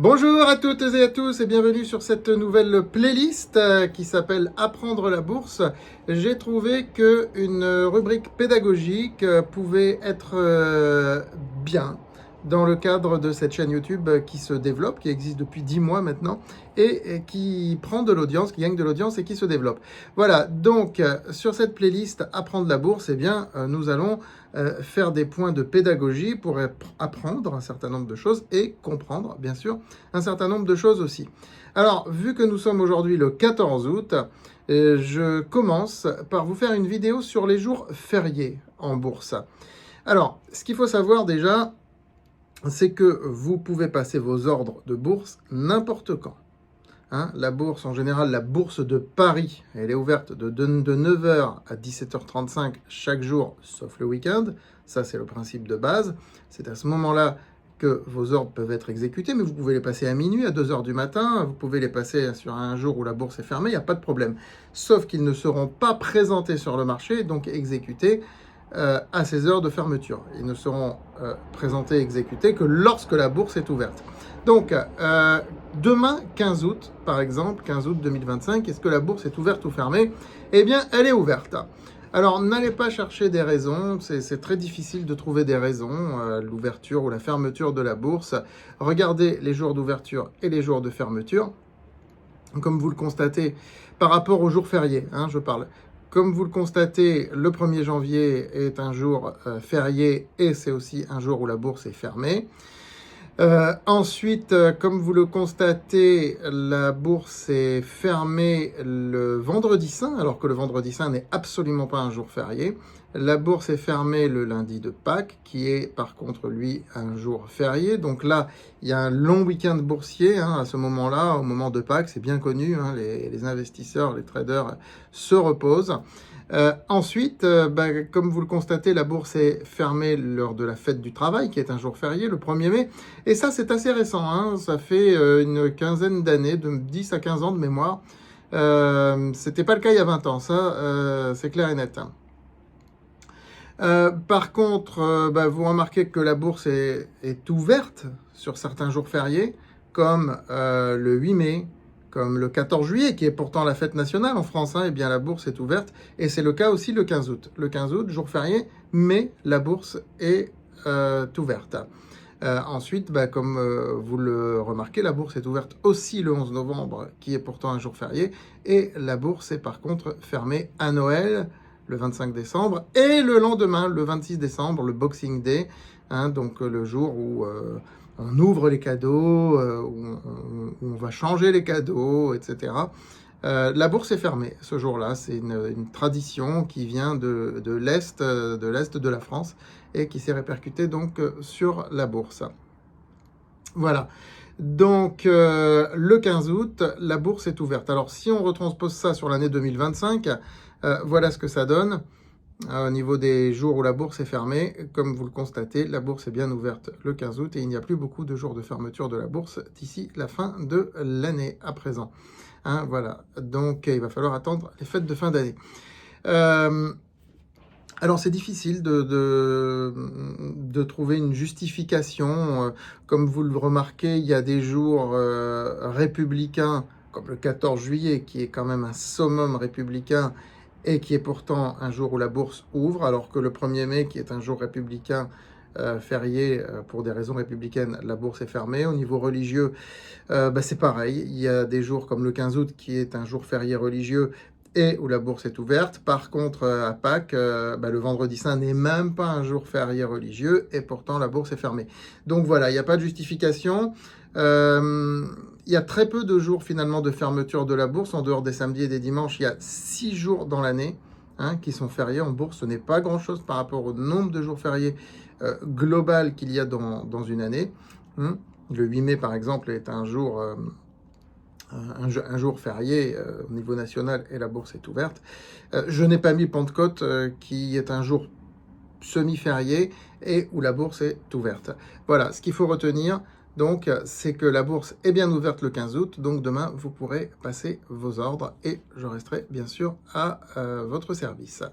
Bonjour à toutes et à tous et bienvenue sur cette nouvelle playlist qui s'appelle Apprendre la bourse. J'ai trouvé qu'une rubrique pédagogique pouvait être bien dans le cadre de cette chaîne YouTube qui se développe, qui existe depuis 10 mois maintenant et qui prend de l'audience, qui gagne de l'audience et qui se développe. Voilà, donc sur cette playlist Apprendre la bourse, eh bien, nous allons faire des points de pédagogie pour apprendre un certain nombre de choses et comprendre, bien sûr, un certain nombre de choses aussi. Alors, vu que nous sommes aujourd'hui le 14 août, je commence par vous faire une vidéo sur les jours fériés en bourse. Alors, ce qu'il faut savoir déjà, c'est que vous pouvez passer vos ordres de bourse n'importe quand. La bourse, en général, la bourse de Paris, elle est ouverte de 9h à 17h35 chaque jour, sauf le week-end. Ça, c'est le principe de base. C'est à ce moment-là que vos ordres peuvent être exécutés, mais vous pouvez les passer à minuit, à 2h du matin, vous pouvez les passer sur un jour où la bourse est fermée, il n'y a pas de problème. Sauf qu'ils ne seront pas présentés sur le marché, donc exécutés à ces heures de fermeture. Ils ne seront présentés et exécutés que lorsque la bourse est ouverte. Donc, demain, 15 août, par exemple, 15 août 2025, est-ce que la bourse est ouverte ou fermée? Eh bien, elle est ouverte. Alors, n'allez pas chercher des raisons, c'est très difficile de trouver des raisons, l'ouverture ou la fermeture de la bourse. Regardez les jours d'ouverture et les jours de fermeture. Comme vous le constatez, par rapport aux jours fériés, je parle. Comme vous le constatez, le 1er janvier est un jour férié et c'est aussi un jour où la bourse est fermée. Ensuite, comme vous le constatez, la bourse est fermée le vendredi saint, alors que le vendredi saint n'est absolument pas un jour férié. La bourse est fermée le lundi de Pâques, qui est par contre, lui, un jour férié. Donc là, il y a un long week-end boursier à ce moment-là, au moment de Pâques, c'est bien connu, les investisseurs, les traders se reposent. Ensuite, comme vous le constatez, la bourse est fermée lors de la fête du travail, qui est un jour férié, le 1er mai. Et ça, c'est assez récent. Ça fait une quinzaine d'années, de 10 à 15 ans de mémoire. C'était pas le cas il y a 20 ans, ça, c'est clair et net. Par contre, vous remarquez que la bourse est ouverte sur certains jours fériés, comme le 8 mai, comme le 14 juillet, qui est pourtant la fête nationale en France, eh bien la bourse est ouverte, et c'est le cas aussi le 15 août. Le 15 août, jour férié, mais la bourse est ouverte. Ensuite, comme vous le remarquez, la bourse est ouverte aussi le 11 novembre, qui est pourtant un jour férié, et la bourse est par contre fermée à Noël, le 25 décembre, et le lendemain, le 26 décembre, le Boxing Day, donc le jour où on ouvre les cadeaux, où on va changer les cadeaux, etc. La bourse est fermée ce jour-là, c'est une tradition qui vient de l'Est de la France et qui s'est répercutée donc sur la bourse. Voilà. Donc, le 15 août, la bourse est ouverte. Alors, si on retranspose ça sur l'année 2025, voilà ce que ça donne. Au niveau des jours où la bourse est fermée, comme vous le constatez, la bourse est bien ouverte le 15 août et il n'y a plus beaucoup de jours de fermeture de la bourse d'ici la fin de l'année à présent. Voilà, donc il va falloir attendre les fêtes de fin d'année. Alors c'est difficile de trouver une justification. Comme vous le remarquez, il y a des jours républicains, comme le 14 juillet, qui est quand même un summum républicain, et qui est pourtant un jour où la bourse ouvre, alors que le 1er mai, qui est un jour républicain férié pour des raisons républicaines, la bourse est fermée. Au niveau religieux, c'est pareil. Il y a des jours comme le 15 août, qui est un jour férié religieux, et où la bourse est ouverte. Par contre, à Pâques, le vendredi saint n'est même pas un jour férié religieux, et pourtant la bourse est fermée. Donc voilà, il n'y a pas de justification. Il y a très peu de jours finalement de fermeture de la bourse, en dehors des samedis et des dimanches. Il y a 6 jours dans l'année qui sont fériés en bourse. Ce n'est pas grand-chose par rapport au nombre de jours fériés global qu'il y a dans une année. Le 8 mai, par exemple, est un jour férié au niveau national et la bourse est ouverte. Je n'ai pas mis Pentecôte, qui est un jour semi-férié et où la bourse est ouverte. Voilà, ce qu'il faut retenir, donc, c'est que la bourse est bien ouverte le 15 août, donc demain, vous pourrez passer vos ordres et je resterai bien sûr à votre service.